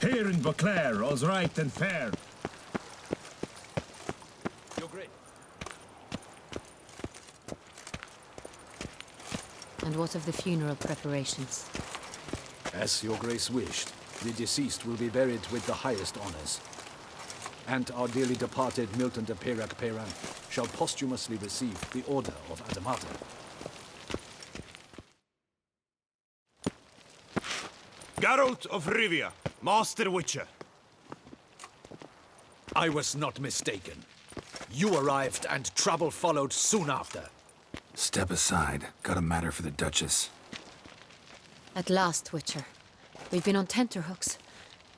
here in Beauclair, all's right and fair. You're great. And what of the funeral preparations? As your grace wished, the deceased will be buried with the highest honors. And our dearly departed Milton de Peyrac-Peyran shall posthumously receive the Order of Adamata. Geralt of Rivia, Master Witcher. I was not mistaken. You arrived and trouble followed soon after. Step aside. Got a matter for the Duchess. At last, Witcher. We've been on tenterhooks.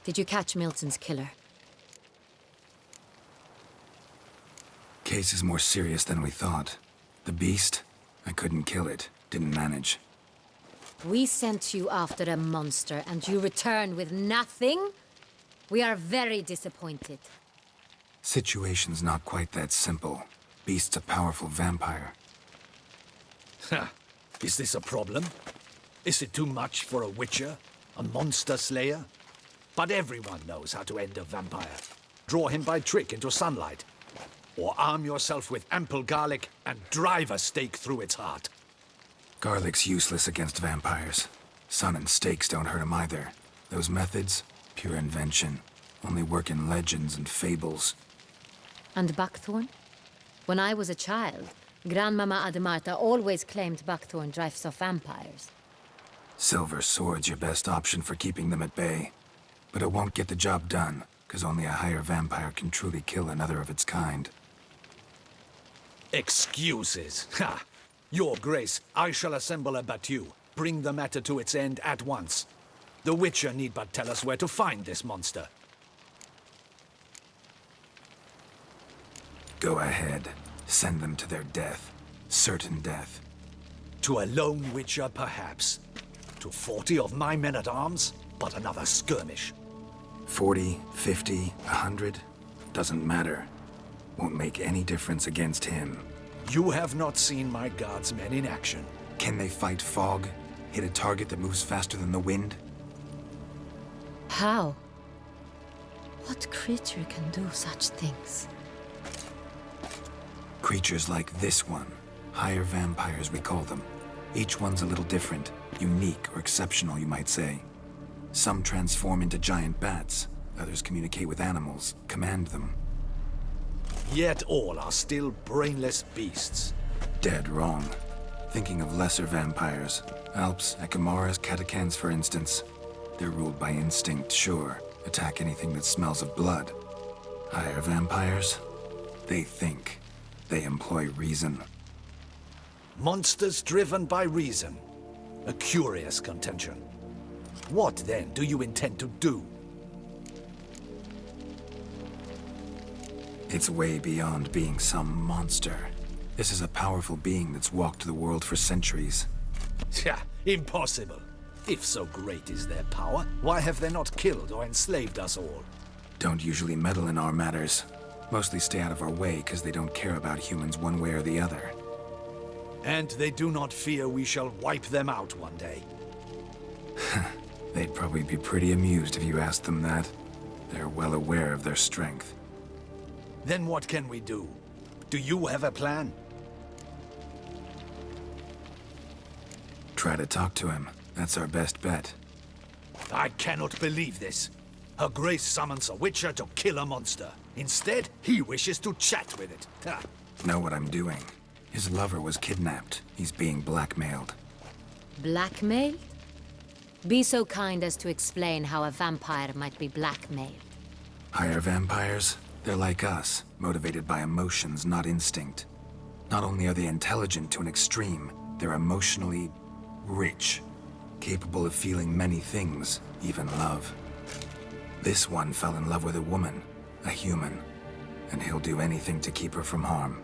Did you catch Milton's killer? Case is more serious than we thought. The beast? I couldn't kill it. Didn't manage. We sent you after a monster, and you return with nothing? We are very disappointed. Situation's not quite that simple. Beast's a powerful vampire. Ha! Is this a problem? Is it too much for a witcher? A monster slayer? But everyone knows how to end a vampire. Draw him by trick into sunlight. Or arm yourself with ample garlic and drive a stake through its heart. Garlic's useless against vampires. Sun and stakes don't hurt him either. Those methods, pure invention. Only work in legends and fables. And buckthorn? When I was a child, Grandmama Adamarta always claimed buckthorn drives off vampires. Silver sword's your best option for keeping them at bay. But it won't get the job done, because only a higher vampire can truly kill another of its kind. Excuses! Ha! Your Grace, I shall assemble a battue. Bring the matter to its end at once. The Witcher need but tell us where to find this monster. Go ahead. Send them to their death. Certain death. To a lone Witcher, perhaps. To 40 of my men-at-arms, but another skirmish. 40, 50, 100? Doesn't matter. Won't make any difference against him. You have not seen my guardsmen in action. Can they fight fog? Hit a target that moves faster than the wind? How? What creature can do such things? Creatures like this one. Higher vampires, we call them. Each one's a little different. Unique or exceptional, you might say. Some transform into giant bats. Others communicate with animals, command them. Yet all are still brainless beasts. Dead wrong. Thinking of lesser vampires. Alps, Ekamaras, Catacans, for instance. They're ruled by instinct, sure. Attack anything that smells of blood. Higher vampires? They think. They employ reason. Monsters driven by reason. A curious contention. What, then, do you intend to do? It's way beyond being some monster. This is a powerful being that's walked the world for centuries. Tja, impossible. If so great is their power, why have they not killed or enslaved us all? Don't usually meddle in our matters. Mostly stay out of our way because they don't care about humans one way or the other. And they do not fear we shall wipe them out one day. They'd probably be pretty amused if you asked them that. They're well aware of their strength. Then what can we do? Do you have a plan? Try to talk to him. That's our best bet. I cannot believe this. Her Grace summons a Witcher to kill a monster. Instead, he wishes to chat with it. Ha. Know what I'm doing. His lover was kidnapped. He's being blackmailed. Blackmailed? Be so kind as to explain how a vampire might be blackmailed. Higher vampires? They're like us, motivated by emotions, not instinct. Not only are they intelligent to an extreme, they're emotionally rich, capable of feeling many things, even love. This one fell in love with a woman, a human, and he'll do anything to keep her from harm.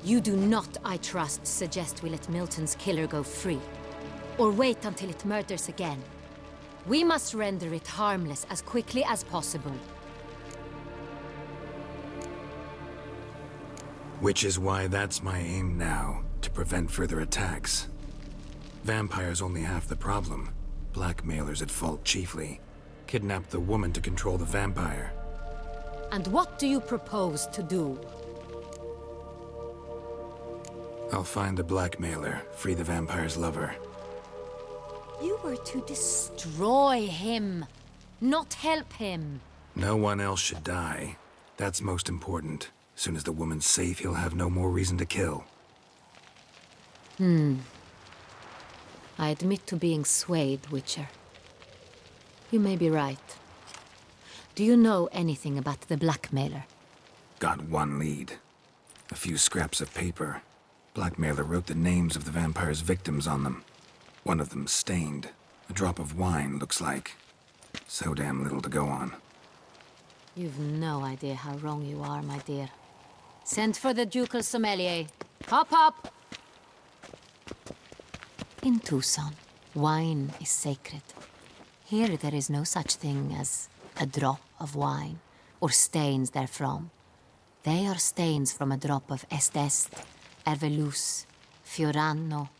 You do not, I trust, suggest we let Milton's killer go free. Or wait until it murders again. We must render it harmless as quickly as possible. Which is why that's my aim now, to prevent further attacks. Vampires only half the problem. Blackmailers at fault chiefly. Kidnapped the woman to control the vampire. And what do you propose to do? I'll find the blackmailer, free the vampire's lover. You were to destroy him, not help him. No one else should die. That's most important. As soon as the woman's safe, he'll have no more reason to kill. I admit to being swayed, Witcher. You may be right. Do you know anything about the blackmailer? Got one lead. A few scraps of paper. Blackmailer wrote the names of the vampire's victims on them. One of them stained. A drop of wine, looks like. So damn little to go on. You've no idea how wrong you are, my dear. Send for the ducal sommelier. Hop, hop! In Tucson, wine is sacred. Here there is no such thing as a drop of wine, or stains therefrom. They are stains from a drop of Est, Ervelus, Fiorano.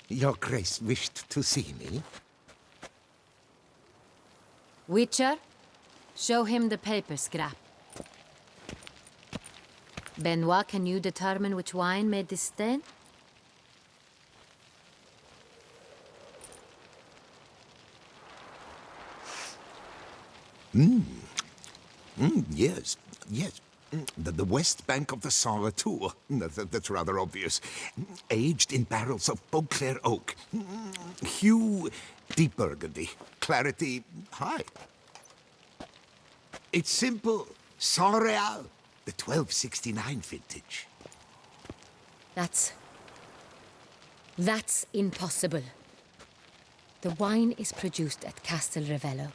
Your Grace wished to see me? Witcher, show him the paper scrap. Benoit, can you determine which wine made this stain? Yes, yes. The west bank of the Saint Retour. That's rather obvious. Aged in barrels of Beauclair oak. Hue, deep burgundy. Clarity, high. It's simple. Saint Real, the 1269 vintage. That's impossible. The wine is produced at Castel Ravello,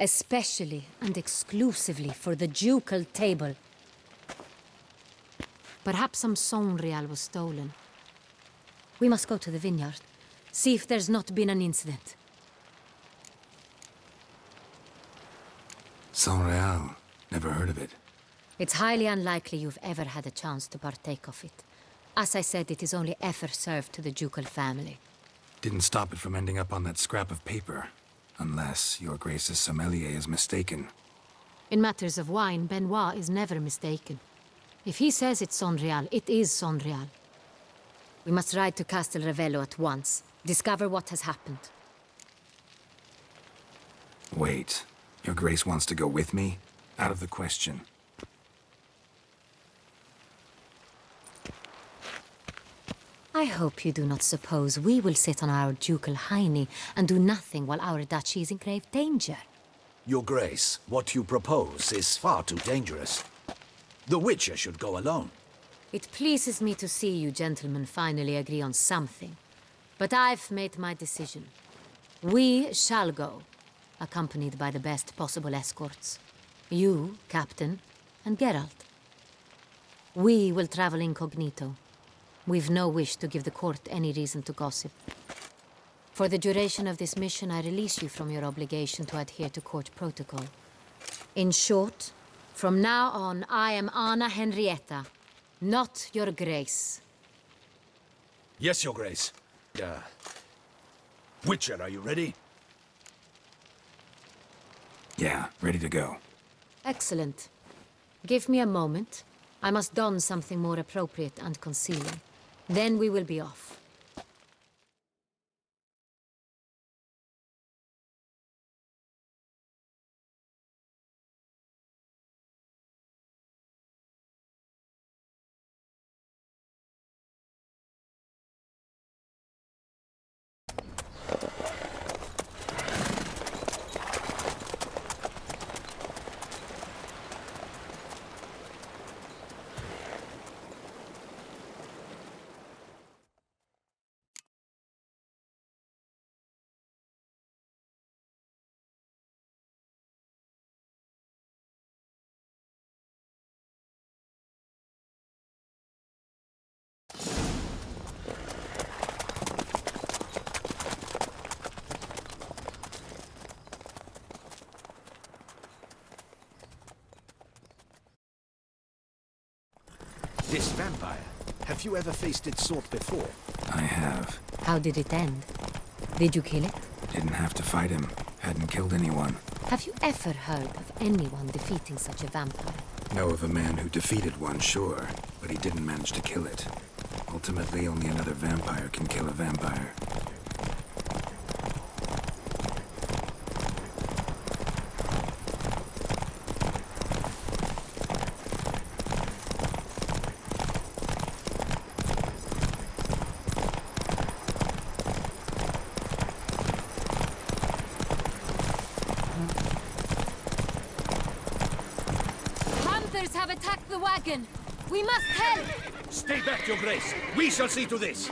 especially and exclusively for the ducal table. Perhaps some Saint Real was stolen. We must go to the vineyard, see if there's not been an incident. Saint Real. Never heard of it. It's highly unlikely you've ever had a chance to partake of it. As I said, it is only ever served to the ducal family. Didn't stop it from ending up on that scrap of paper. Unless your Grace's sommelier is mistaken. In matters of wine, Benoit is never mistaken. If he says it's Saint Real, it is Saint Real. We must ride to Castel Ravello at once. Discover what has happened. Wait. Your Grace wants to go with me? Out of the question. I hope you do not suppose we will sit on our ducal hiney and do nothing while our duchy is in grave danger. Your Grace, what you propose is far too dangerous. The Witcher should go alone. It pleases me to see you gentlemen finally agree on something. But I've made my decision. We shall go, accompanied by the best possible escorts. You, Captain, and Geralt. We will travel incognito. We've no wish to give the court any reason to gossip. For the duration of this mission, I release you from your obligation to adhere to court protocol. In short, from now on, I am Anna Henrietta, not your Grace. Yes, Your Grace. Witcher, are you ready? Yeah, ready to go. Excellent. Give me a moment. I must don something more appropriate and concealing. Then we will be off. This vampire, have you ever faced its sort before? I have. How did it end? Did you kill it? Didn't have to fight him. Hadn't killed anyone. Have you ever heard of anyone defeating such a vampire? Know of a man who defeated one, sure, but he didn't manage to kill it. Ultimately, only another vampire can kill a vampire. Hunters have attacked the wagon! We must help! Stay back, Your Grace. We shall see to this.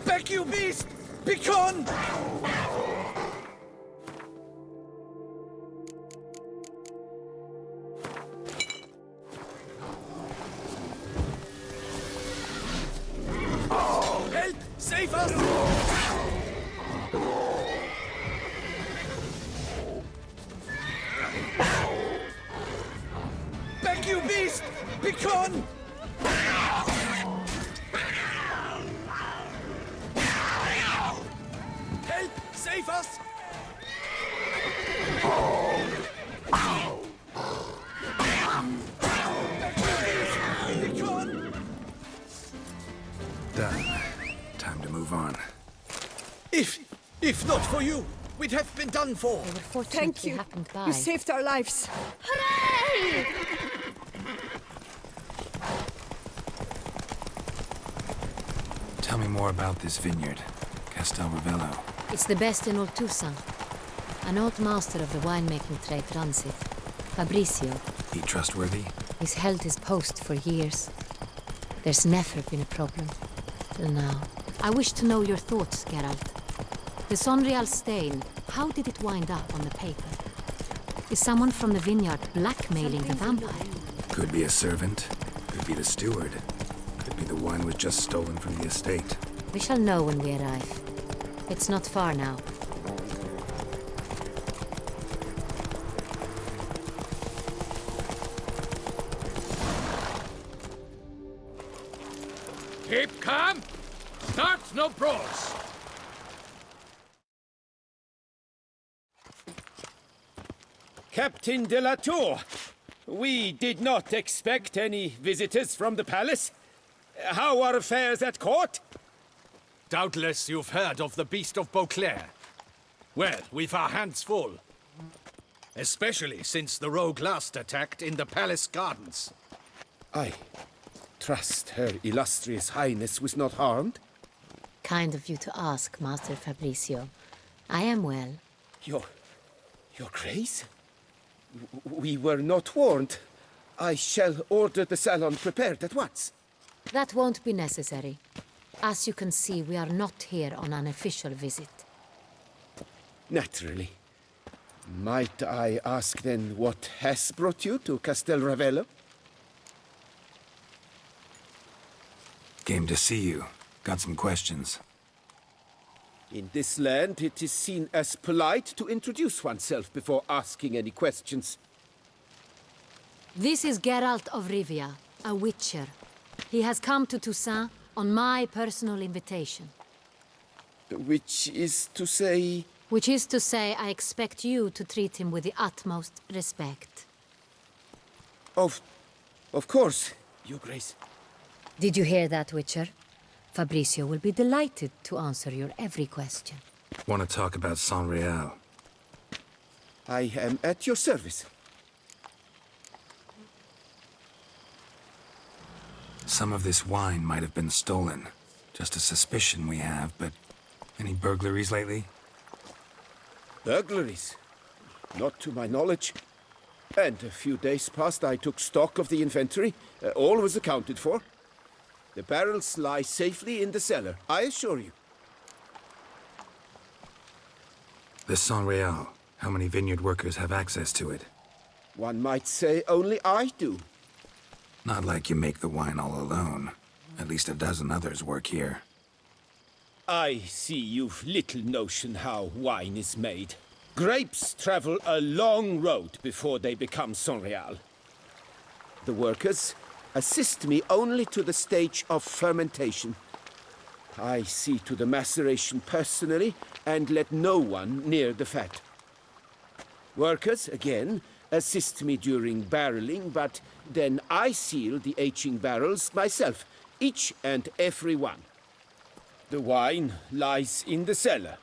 Back, you beast! Begone! Help! Save us! Back, you beast! Begone! Help! Save us! Begone! Done. Time to move on. If not for you, we'd have been done for. They were fortunate Thank we you. happened by. You saved our lives. Hooray! Tell me more about this vineyard, Castel Ravello. It's the best in all Toussaint. An old master of the winemaking trade runs it. Fabrizio. He trustworthy? He's held his post for years. There's never been a problem. Till now. I wish to know your thoughts, Geralt. The Sonreal stain, how did it wind up on the paper? Is someone from the vineyard blackmailing the vampire? Could be a servant, could be the steward, could be the wine was just stolen from the estate. We shall know when we arrive. It's not far now. Keep calm. Start no brawls. Captain de la Tour, we did not expect any visitors from the palace. How are affairs at court? Doubtless you've heard of the Beast of Beauclair. Well, we've our hands full. Especially since the rogue last attacked in the palace gardens. I trust Her Illustrious Highness was not harmed. Kind of you to ask, Master Fabrizio. I am well. Your Grace? We were not warned. I shall order the salon prepared at once. That won't be necessary. As you can see, we are not here on an official visit. Naturally. Might I ask then what has brought you to Castel Ravello? Came to see you. Got some questions. In this land, it is seen as polite to introduce oneself before asking any questions. This is Geralt of Rivia, a witcher. He has come to Toussaint on my personal invitation. Which is to say... Which is to say, I expect you to treat him with the utmost respect. Of course, Your Grace. Did you hear that, Witcher? Fabrizio will be delighted to answer your every question. Want to talk about Sonreal? I am at your service. Some of this wine might have been stolen. Just a suspicion we have, but any burglaries lately? Burglaries? Not to my knowledge. And a few days past I took stock of the inventory. All was accounted for. The barrels lie safely in the cellar, I assure you. The Sonreal. How many vineyard workers have access to it? One might say only I do. Not like you make the wine all alone. At least a dozen others work here. I see you've little notion how wine is made. Grapes travel a long road before they become Sonreal. The workers assist me only to the stage of fermentation. I see to the maceration personally and let no one near the fat. Workers, again, assist me during barreling, but then I seal the aging barrels myself, each and every one. The wine lies in the cellar,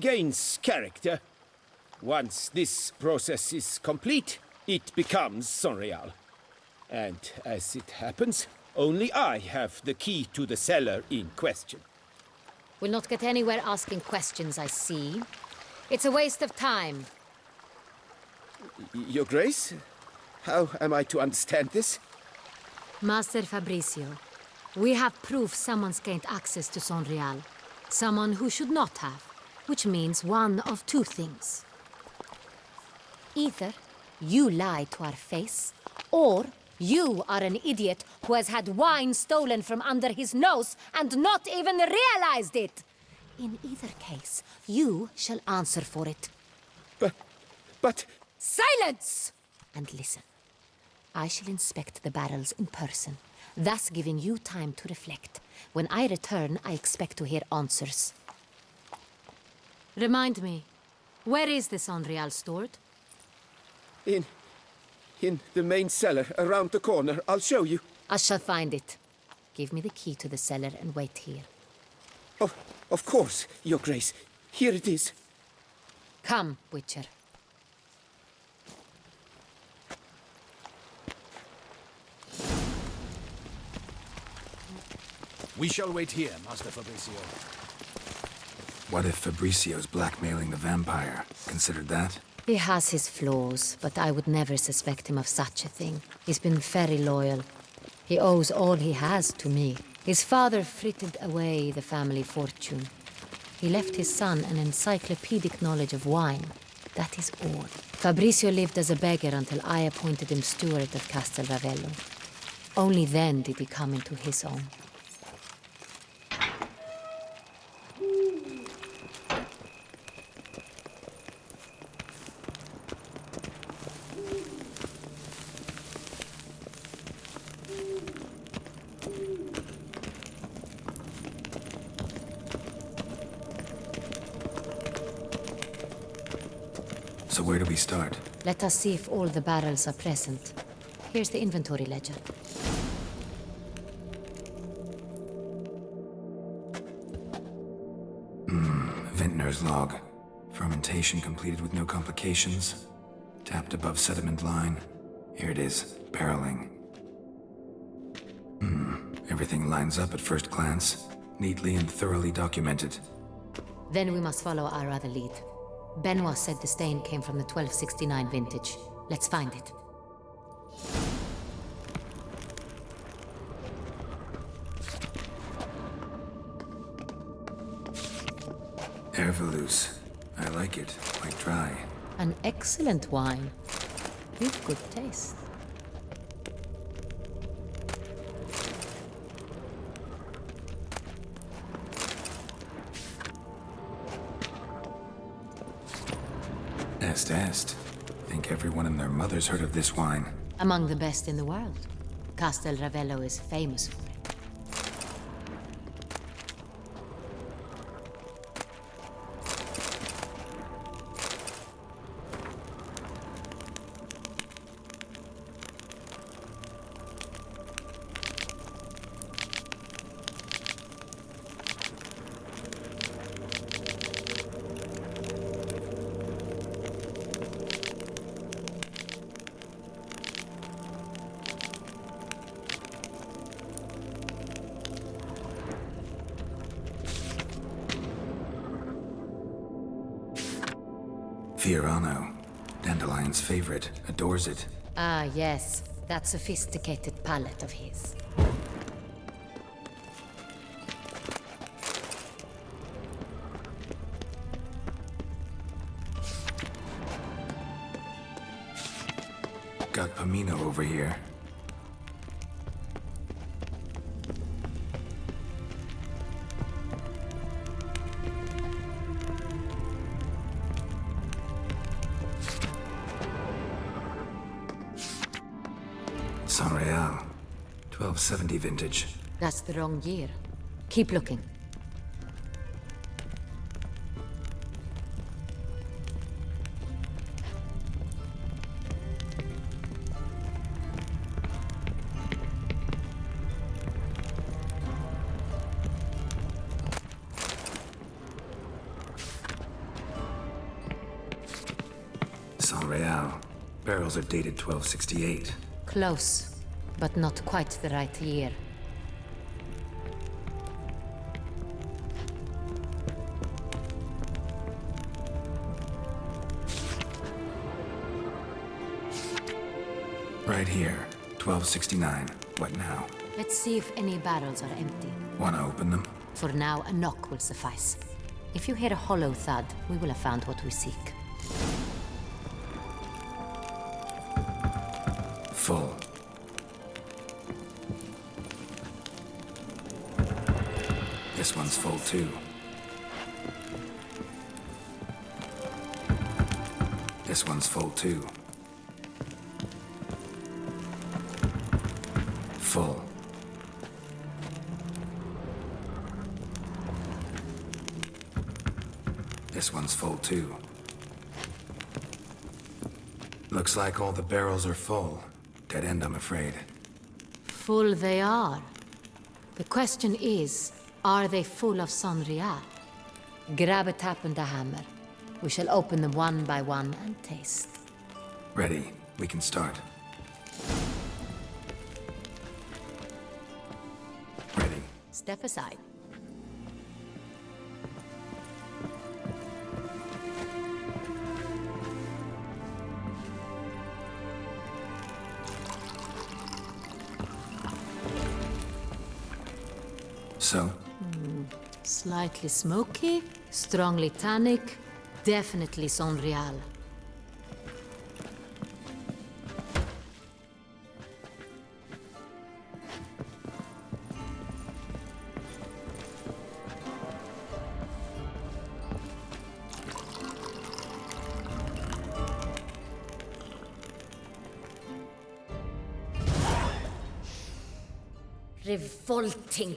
gains character. Once this process is complete, it becomes Sonreal. And as it happens, only I have the key to the cellar in question. We'll not get anywhere asking questions, I see. It's a waste of time. Your Grace? How am I to understand this? Master Fabricio, we have proof someone's gained access to Sonreal. Someone who should not have, which means one of two things. Either you lie to our face, or you are an idiot who has had wine stolen from under his nose and not even realized it. In either case, you shall answer for it. But... Silence! And listen. I shall inspect the barrels in person, thus giving you time to reflect. When I return, I expect to hear answers. Remind me, where is the Sonreal stored? In the main cellar, around the corner. I'll show you. I shall find it. Give me the key to the cellar and wait here. Oh, of course, Your Grace. Here it is. Come, Witcher. We shall wait here, Master Fabricio. What if Fabricio's blackmailing the vampire? Considered that? He has his flaws, but I would never suspect him of such a thing. He's been very loyal. He owes all he has to me. His father frittered away the family fortune. He left his son an encyclopedic knowledge of wine. That is all. Fabricio lived as a beggar until I appointed him steward of Castel Ravello. Only then did he come into his own. So where do we start? Let us see if all the barrels are present. Here's the inventory ledger. Vintner's log. Fermentation completed with no complications. Tapped above sediment line. Here it is, barreling. Everything lines up at first glance. Neatly and thoroughly documented. Then we must follow our other lead. Benoit said the stain came from the 1269 vintage. Let's find it. Ervelous. I like it. Quite dry. An excellent wine. With good taste. Est. Think everyone and their mother's heard of this wine. Among the best in the world. Castel Ravello is famous for it. Fiorano. Dandelion's favorite. Adores it. Ah, yes. That sophisticated palate of his. Got Pomino over here. Sonreal. 1270 vintage. That's the wrong year. Keep looking. Saint-Réal. Barrels are dated 1268. Close, but not quite the right year. Right here, 1269. What now? Let's see if any barrels are empty. Wanna open them? For now, a knock will suffice. If you hear a hollow thud, we will have found what we seek. Full. This one's full too. This one's full too. Full. This one's full too. Looks like all the barrels are full. Dead end, I'm afraid. Full they are. The question is, are they full of Saint-Réal? Grab a tap and a hammer. We shall open them one by one and taste. Ready. We can start. Ready. Step aside. So? Slightly smoky, strongly tannic, definitely Saint-Réal. Revolting,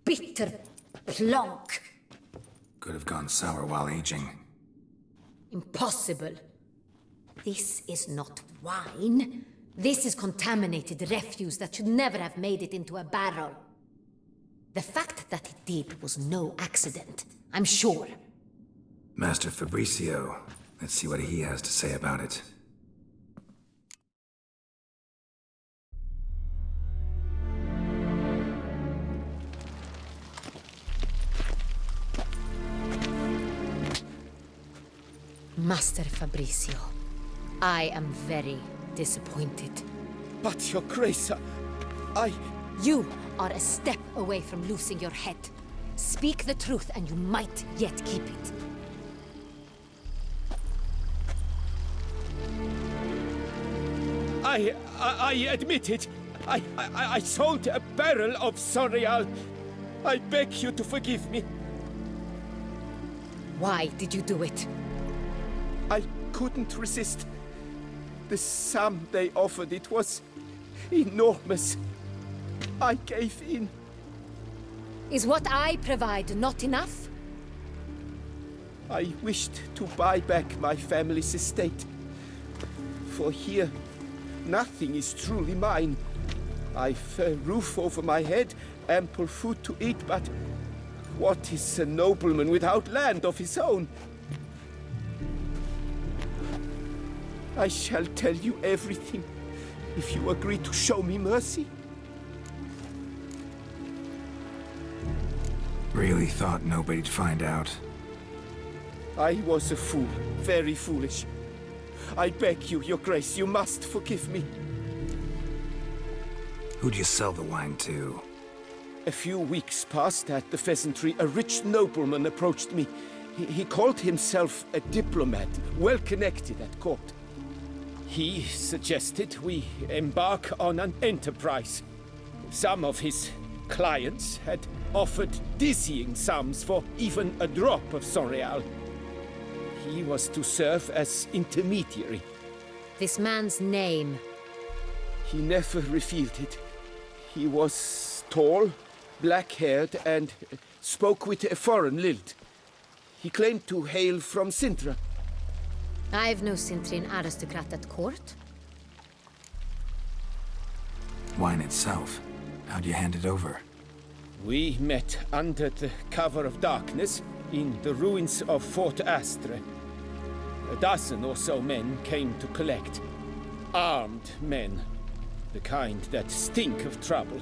bitter plonk. Could have gone sour while aging. Impossible. This is not wine. This is contaminated refuse that should never have made it into a barrel. The fact that it did was no accident, I'm sure. Master Fabricio. Let's see what he has to say about it. Master Fabricio, I am very disappointed. But, Your Grace, I... You are a step away from losing your head. Speak the truth and you might yet keep it. I admit it. I sold a barrel of Saint-Réal. I beg you to forgive me. Why did you do it? I couldn't resist. The sum they offered, it was enormous. I gave in. Is what I provide not enough? I wished to buy back my family's estate. For here, nothing is truly mine. I've a roof over my head, ample food to eat, but what is a nobleman without land of his own? I shall tell you everything, if you agree to show me mercy. Really thought nobody'd find out. I was a fool, very foolish. I beg you, Your Grace, you must forgive me. Who'd you sell the wine to? A few weeks past at the Pheasantry, a rich nobleman approached me. He called himself a diplomat, well connected at court. He suggested we embark on an enterprise. Some of his clients had offered dizzying sums for even a drop of Saint-Réal. He was to serve as intermediary. This man's name. He never revealed it. He was tall, black-haired, and spoke with a foreign lilt. He claimed to hail from Sintra. I've no Cintrin aristocrat at court. Wine itself. How'd you hand it over? We met under the cover of darkness in the ruins of Fort Astre. A dozen or so men came to collect. Armed men. The kind that stink of trouble.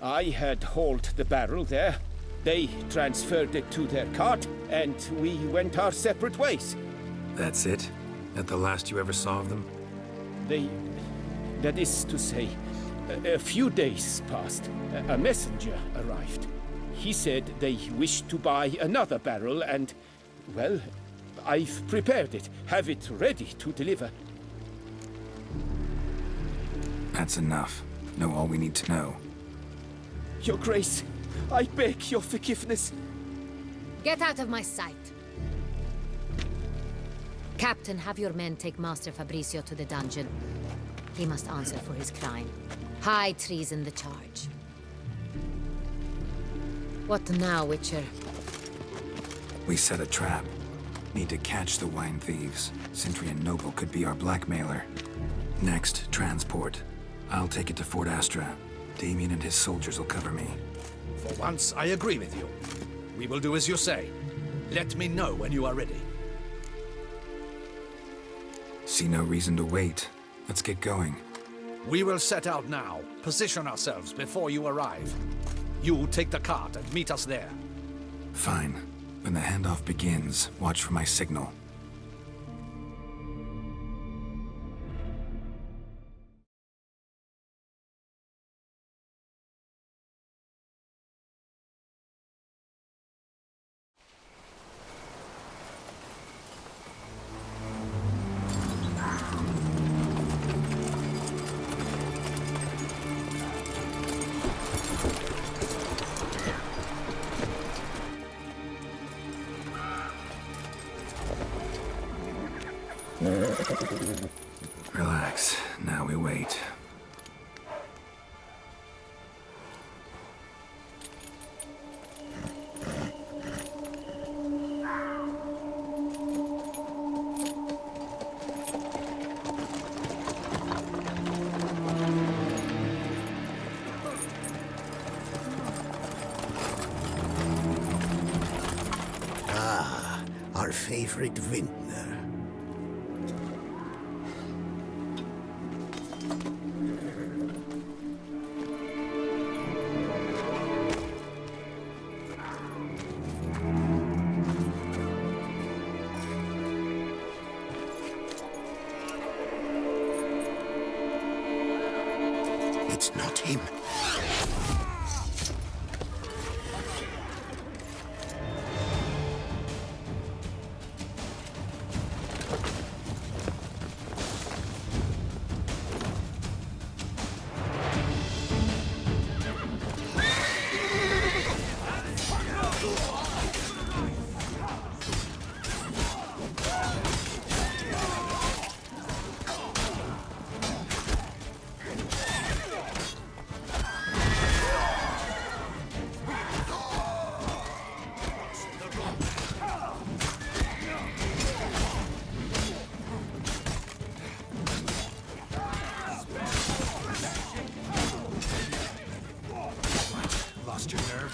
I had hauled the barrel there. They transferred it to their cart, and we went our separate ways. That's it? That the last you ever saw of them? That is to say, a few days passed. A messenger arrived. He said they wished to buy another barrel and, well, I've prepared it. Have it ready to deliver. That's enough. Know all we need to know. Your Grace, I beg your forgiveness. Get out of my sight. Captain, have your men take Master Fabricio to the dungeon. He must answer for his crime. High treason the charge. What now, Witcher? We set a trap. Need to catch the wine thieves. Sentry and Noble could be our blackmailer. Next, transport. I'll take it to Fort Astra. Damien and his soldiers will cover me. For once, I agree with you. We will do as you say. Let me know when you are ready. See no reason to wait. Let's get going. We will set out now. Position ourselves before you arrive. You take the cart and meet us there. Fine. When the handoff begins, watch for my signal. Relax. Now we wait. Our favorite vintner. It's not him. Lost your nerve?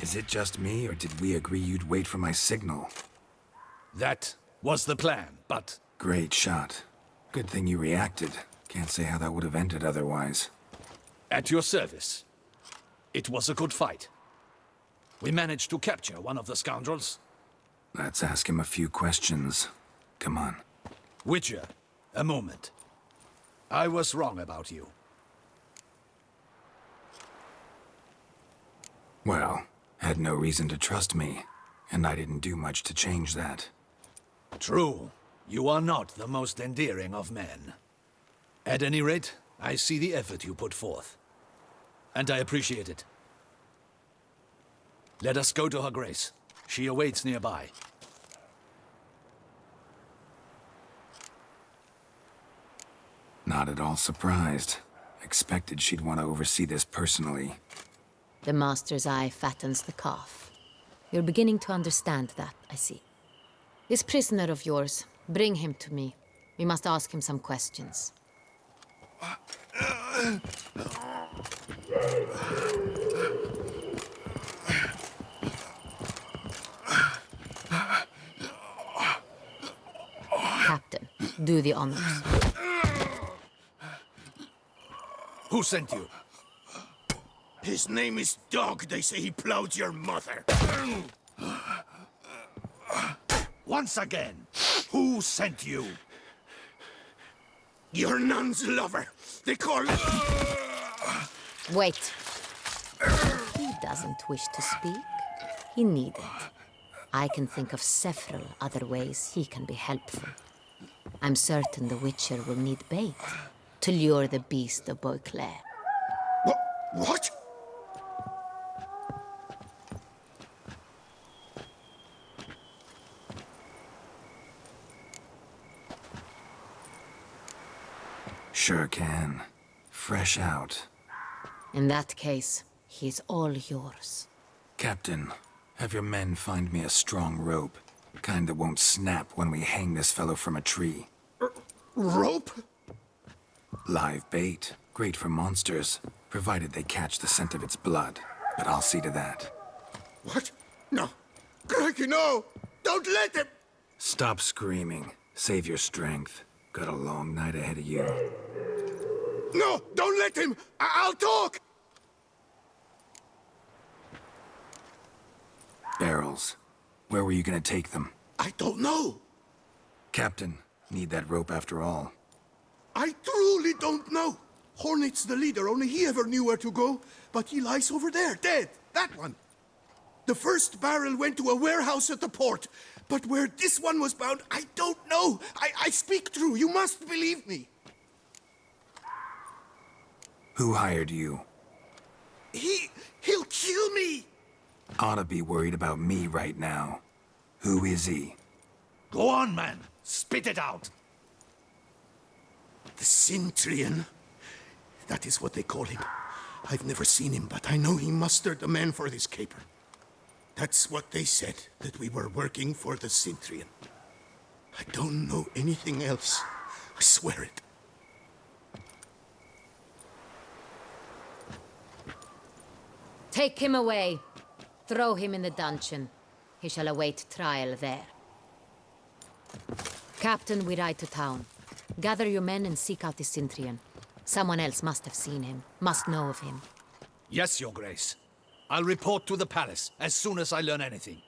Is it just me, or did we agree you'd wait for my signal? That was the plan, but Great shot. Good thing you reacted. Can't say how that would have ended otherwise. at your service. It was a good fight. We managed to capture one of the scoundrels. Let's ask him a few questions. Come on. Witcher, a moment. I was wrong about you. Well, had no reason to trust me, and I didn't do much to change that. True. You are not the most endearing of men. At any rate, I see the effort you put forth. And I appreciate it. Let us go to her grace. She awaits nearby. Not at all surprised. Expected she'd want to oversee this personally. The master's eye fattens the calf. You're beginning to understand that, I see. This prisoner of yours, bring him to me. We must ask him some questions. Captain, do the honors. Who sent you? His name is Dog. They say he plowed your mother. Once again, who sent you? Your nun's lover. They call it... Wait. He doesn't wish to speak. He needn't. I can think of several other ways he can be helpful. I'm certain the Witcher will need bait to lure the beast of Beauclair. What? Sure can. Fresh out. In that case, he's all yours. Captain, have your men find me a strong rope. Kind that won't snap when we hang this fellow from a tree. Rope? Live bait. Great for monsters, provided they catch the scent of its blood. But I'll see to that. What? No. Crikey, no! Don't let him! Stop screaming. Save your strength. Got a long night ahead of you. No! Don't let him! I'll talk! Barrels. Where were you gonna take them? I don't know. Captain, need that rope after all. I truly don't know. Hornet's the leader, only he ever knew where to go. But he lies over there, dead. That one. The first barrel went to a warehouse at the port. But where this one was bound, I don't know. I speak true. You must believe me. Who hired you? He'll kill me. Ought to be worried about me right now. Who is he? Go on, man. Spit it out. The Cintrian. That is what they call him. I've never seen him, but I know he mustered the men for this caper. That's what they said, that we were working for the Cintrian. I don't know anything else. I swear it. Take him away. Throw him in the dungeon. He shall await trial there. Captain, we ride to town. Gather your men and seek out the Cintrian. Someone else must have seen him, must know of him. Yes, Your Grace. I'll report to the palace as soon as I learn anything.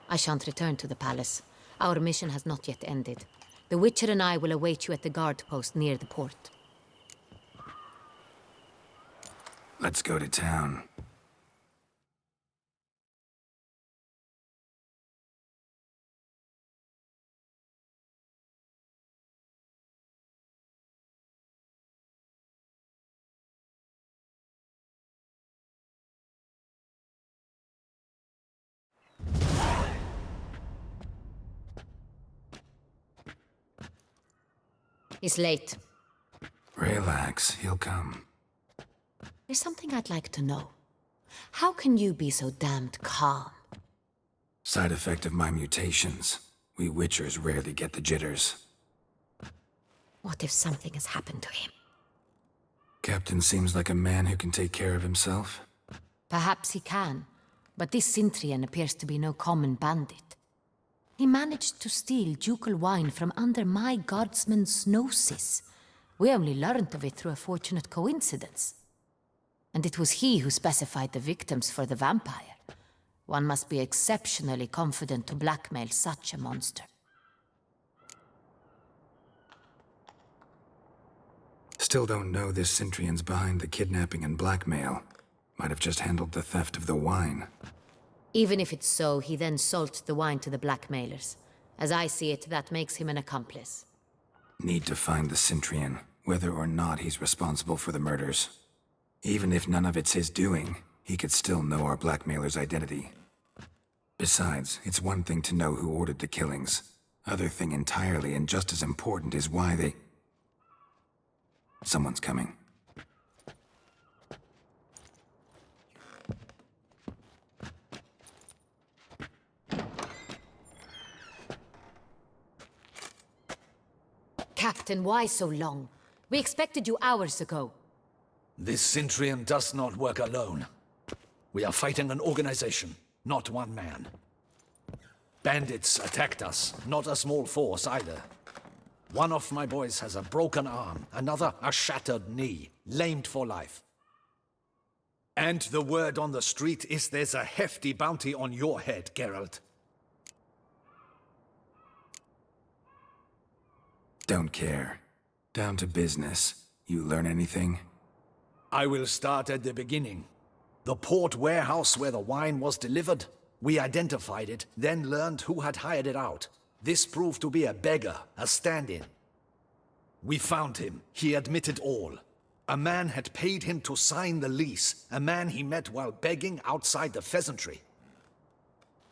I shan't return to the palace. Our mission has not yet ended. The Witcher and I will await you at the guard post near the port. Let's go to town. He's late. Relax, he'll come. There's something I'd like to know. How can you be so damned calm? Side effect of my mutations. We Witchers rarely get the jitters. What if something has happened to him? Captain seems like a man who can take care of himself. Perhaps he can, but this Cintrian appears to be no common bandit. He managed to steal ducal wine from under my guardsman's noses. We only learned of it through a fortunate coincidence. And it was he who specified the victims for the vampire. One must be exceptionally confident to blackmail such a monster. Still don't know this Centrion's behind the kidnapping and blackmail. Might have just handled the theft of the wine. Even if it's so, he then sold the wine to the blackmailers. As I see it, that makes him an accomplice. Need to find the Centrion, whether or not he's responsible for the murders. Even if none of it's his doing, he could still know our blackmailer's identity. Besides, it's one thing to know who ordered the killings. Other thing entirely, and just as important, is why they... Someone's coming. Captain, why so long? We expected you hours ago. This Centrion does not work alone. We are fighting an organization, not one man. Bandits attacked us, not a small force either. One of my boys has a broken arm, another a shattered knee, lamed for life. And the word on the street is there's a hefty bounty on your head, Geralt. Don't care. Down to business. You learn anything? I will start at the beginning. The port warehouse where the wine was delivered. We identified it, then learned who had hired it out. This proved to be a beggar, a stand-in. We found him. He admitted all. A man had paid him to sign the lease, a man he met while begging outside the pheasantry.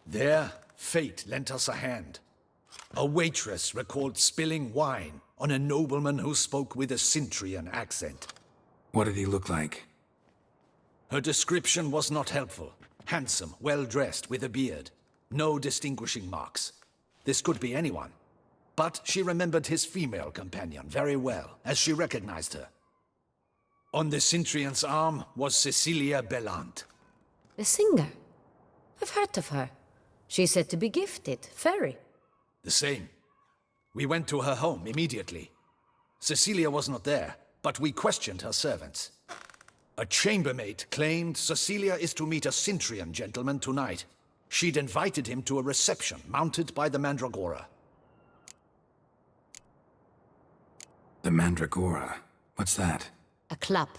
There, fate lent us a hand. A waitress recalled spilling wine on a nobleman who spoke with a Centrion accent. What did he look like? Her description was not helpful. Handsome, well-dressed, with a beard. No distinguishing marks. This could be anyone. But she remembered his female companion very well, as she recognized her. On the Centrion's arm was Cecilia Bellant. The singer? I've heard of her. She's said to be gifted, fairy. The same. We went to her home immediately. Cecilia was not there, but we questioned her servants. A chambermaid claimed Cecilia is to meet a Centrion gentleman tonight. She'd invited him to a reception mounted by the Mandragora. The Mandragora? What's that? A club,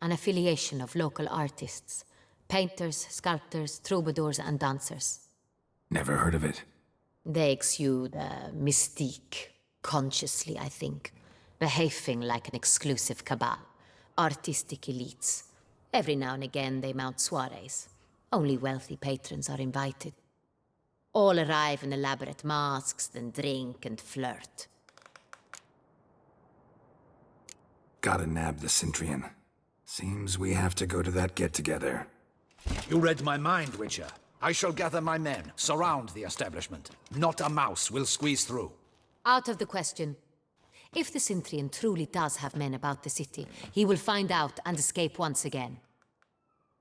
an affiliation of local artists. Painters, sculptors, troubadours and dancers. Never heard of it. They exude mystique, consciously, I think. Behaving like an exclusive cabal. Artistic elites. Every now and again they mount soirees. Only wealthy patrons are invited. All arrive in elaborate masks, then drink and flirt. Gotta nab the Centrion. Seems we have to go to that get-together. You read my mind, Witcher. I shall gather my men, surround the establishment. Not a mouse will squeeze through. Out of the question. If the Centrion truly does have men about the city, he will find out and escape once again.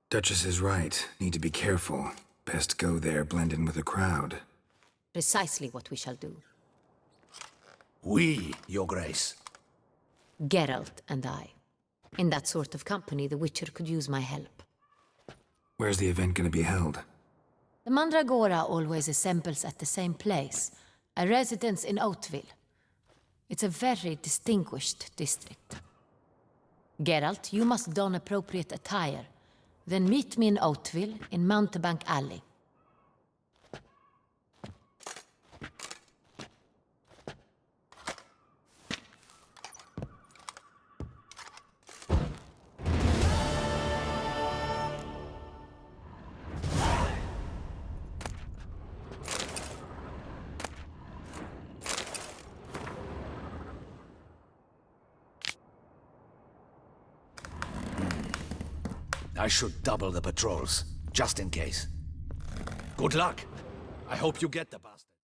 Duchess is right. Need to be careful. Best go there, blend in with the crowd. Precisely what we shall do. We, Your Grace. Geralt and I. In that sort of company, the Witcher could use my help. Where's the event gonna be held? The Mandragora always assembles at the same place, a residence in Oatville. It's a very distinguished district. Geralt, you must don appropriate attire. Then meet me in Oatville, in Mountebank Alley. I should double the patrols, just in case. Good luck. I hope you get the bastard.